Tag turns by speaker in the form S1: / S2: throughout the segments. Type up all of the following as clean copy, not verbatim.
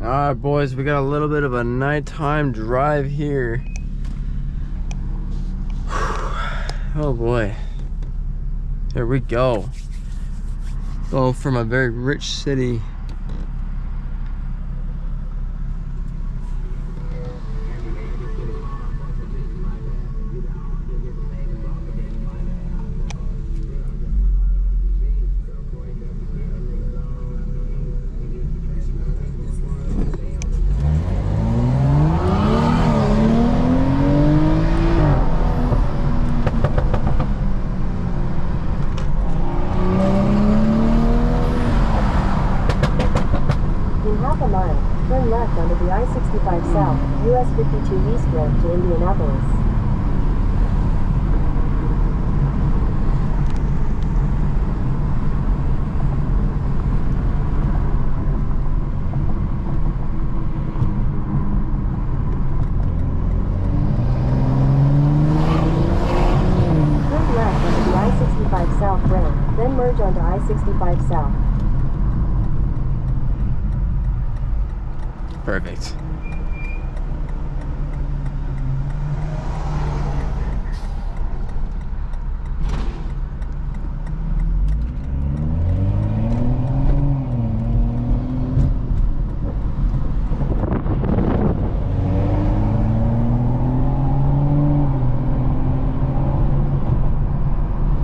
S1: Alright boys, we got a little bit of a nighttime drive here. Oh boy. Here we go. Go from a very rich city.
S2: Turn left onto the I-65 South, US 52 East Road to Indianapolis. Turn left onto the I-65 South ramp, then merge onto I-65 South.
S1: Perfect.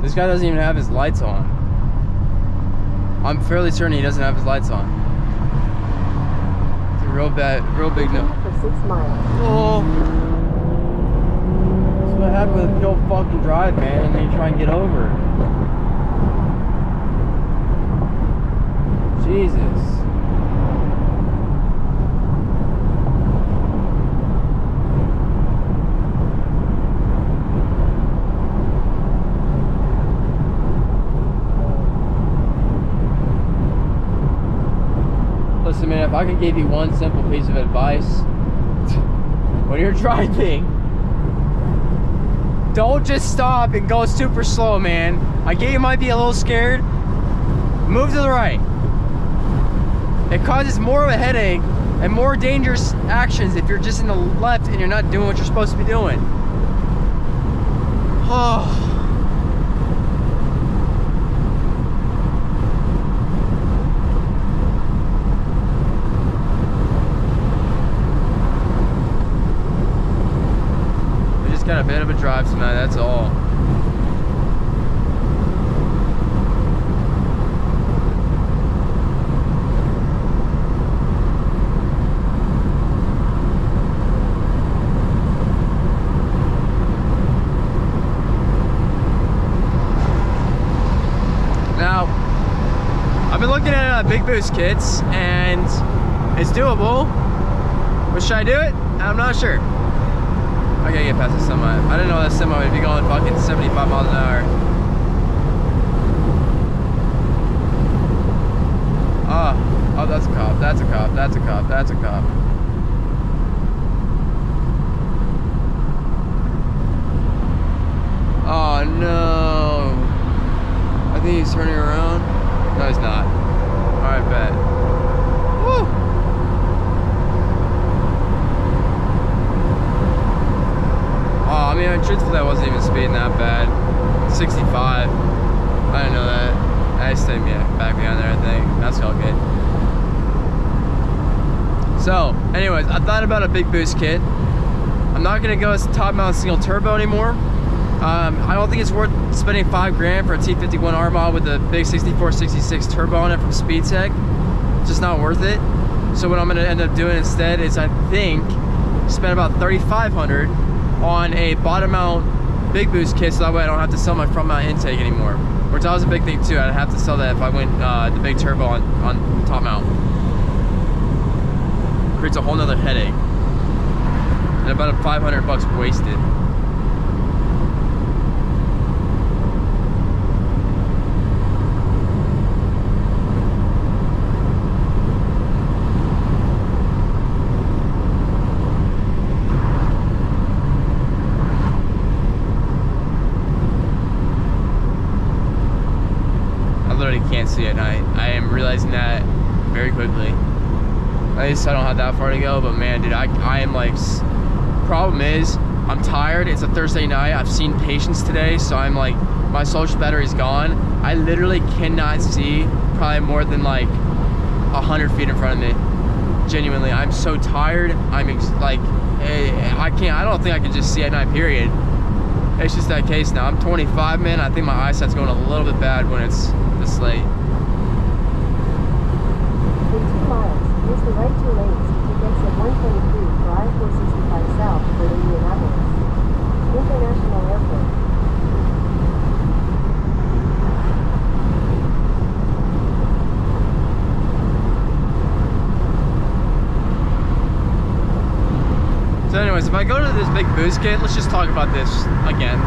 S1: This guy doesn't even have his lights on. I'm fairly certain he doesn't have his lights on. Real big no.
S2: For 6 miles.
S1: Oh. That's what happened with the old fucking drive, man, and then you try and get over. Jesus. Listen, man, if I can give you one simple piece of advice, when you're driving, don't just stop and go super slow, man. I get you might be a little scared. Move to the right. It causes more of a headache and more dangerous actions if you're just in the left and you're not doing what you're supposed to be doing. Oh. Got a bit of a drive tonight, that's all. Now, I've been looking at big boost kits and it's doable, but should I do it? I'm not sure. I gotta get past the semi. I didn't know that semi would be going fucking 75 miles an hour. Oh, that's a cop, that's a cop, that's a cop, that's a cop. Oh no. I think he's turning around. No, he's not. Alright, bet. Woo! Oh, I mean, truthfully, I wasn't even speeding that bad. 65. I didn't know that. I just stayed back behind there, I think. That's all good. So, anyways, I thought about a big boost kit. I'm not gonna go as top mount single turbo anymore. I don't think it's worth spending $5 grand for a T51R mod with a big 6466 turbo on it from Speedtech. It's just not worth it. So what I'm gonna end up doing instead is, I think, spend about $3,500 on a bottom mount big boost kit, so that way I don't have to sell my front mount intake anymore. Which that was a big thing too. I'd have to sell that if I went the big turbo on top mount. Creates a whole nother headache. And about $500 wasted. Can't see at night. I am realizing that very quickly. At least I don't have that far to go, but man, dude, I am like, problem is, I'm tired. It's a Thursday night. I've seen patients today, so I'm like, my social battery's gone. I literally cannot see probably more than like 100 feet in front of me. Genuinely, I'm so tired. I'm like, I don't think I can just see at night, period. It's just that case now. I'm 25, man. I think my eyesight's going a little bit bad when it's this late.
S2: In 2 miles, use the right 2 lanes to exit 123 for I-465 South for Indianapolis International Airport.
S1: So anyways, if I go to this big boost kit, let's just talk about this again,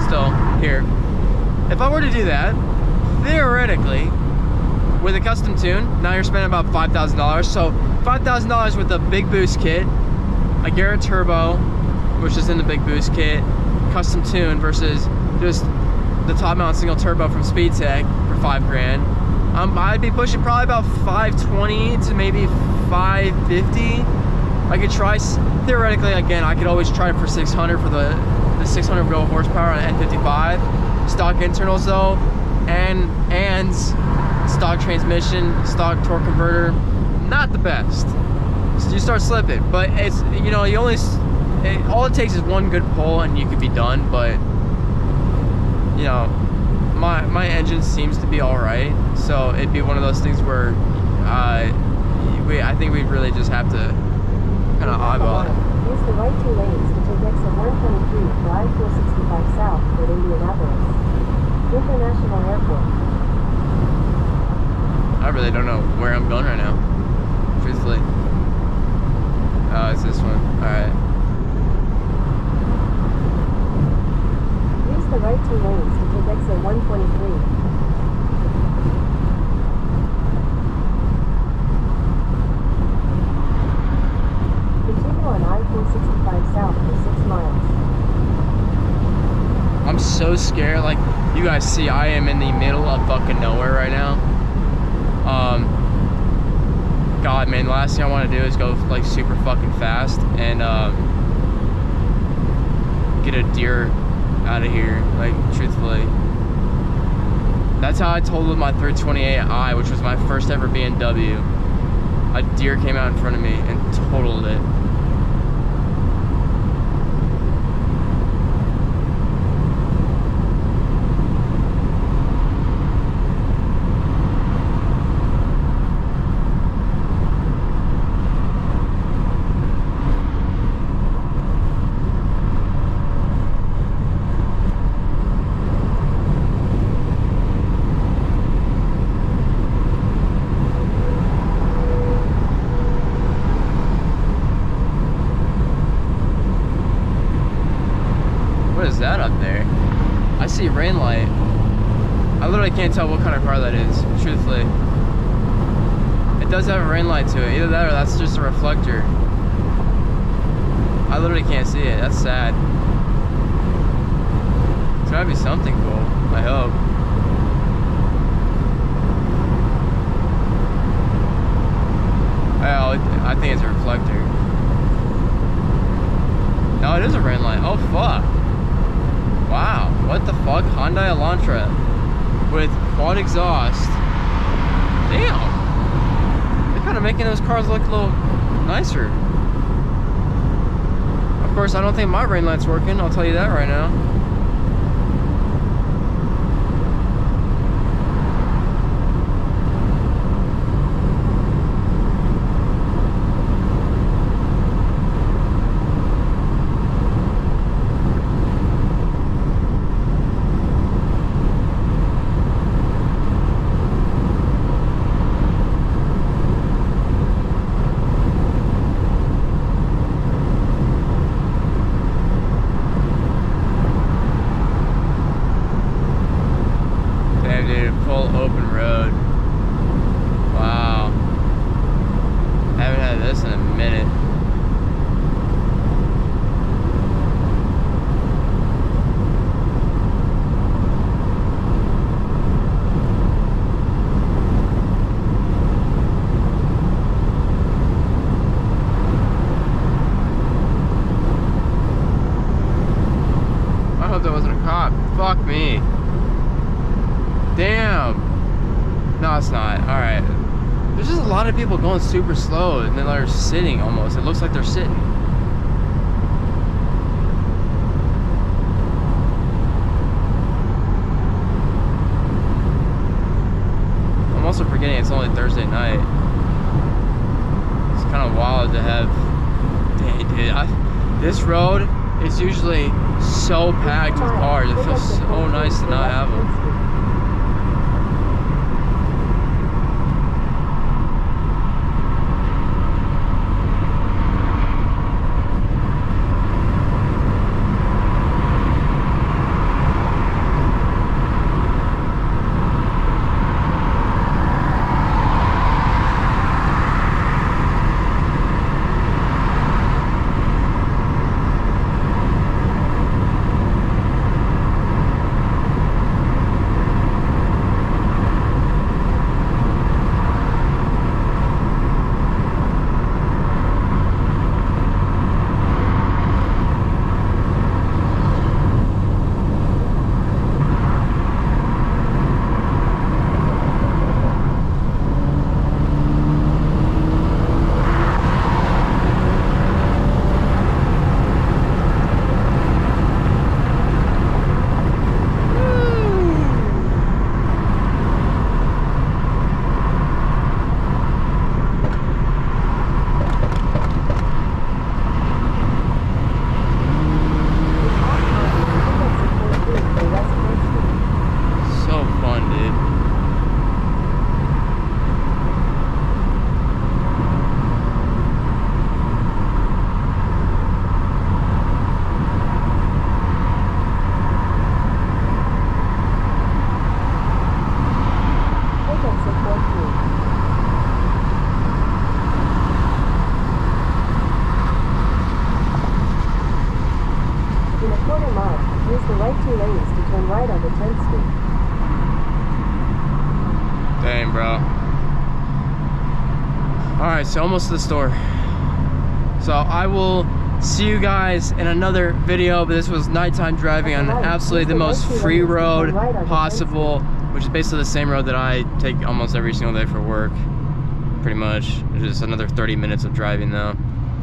S1: still here. If I were to do that, theoretically, with a custom tune, now you're spending about $5,000. So $5,000 with a big boost kit, a Garrett turbo, which is in the big boost kit, custom tune versus just the top mount single turbo from Speedtech for $5 grand. I'd be pushing probably about 520 to maybe 550. I could try, theoretically, again, I could always try it for 600 for the 600 wheel horsepower on an N55. Stock internals though, and stock transmission, stock torque converter, not the best. So you start slipping, but it's, you know, you only, all it takes is one good pull and you could be done. But you know, my engine seems to be all right, so it'd be one of those things where I think we really just have to kind of eyeball it.
S2: Use the right 2 lanes to take exit 123 for I-465 South for Indianapolis International Airport.
S1: I really don't know where I'm going right now, truthfully. Oh, it's this one. Alright.
S2: Use the right 2 lanes to take exit 123. On I-465 South for 6 miles.
S1: I'm so scared. Like, you guys see, I am in the middle of fucking nowhere right now. God, man, the last thing I want to do is go like super fucking fast and get a deer out of here. Like, truthfully, that's how I totaled my 328i, which was my first ever BMW. A deer came out in front of me and totaled it. What is that up there? I see rain light. I literally can't tell what kind of car that is, truthfully. It does have a rain light to it. Either that or that's just a reflector. I literally can't see it. That's sad. It's gotta be something cool, I hope. Oh, I think it's a reflector. No, it is a rain light. Oh, fuck. Wow, what the fuck? Hyundai Elantra with quad exhaust. Damn. They're kind of making those cars look a little nicer. Of course, I don't think my rain light's working. I'll tell you that right now. Open road. Wow. Haven't had this in a minute. of people going super slow and then they're sitting almost. It looks like they're sitting. I'm also forgetting it's only Thursday night. It's kind of wild to have. Dang, dude, this road is usually so packed with cars. It feels so nice to not have them.
S2: Use the right 2 lanes to turn right onto 10th Street.
S1: Dang, bro. Alright, so almost to the store. So I will see you guys in another video, but this was nighttime driving on absolutely the most free road possible, which is basically the same road that I take almost every single day for work. Pretty much. It's just another 30 minutes of driving though.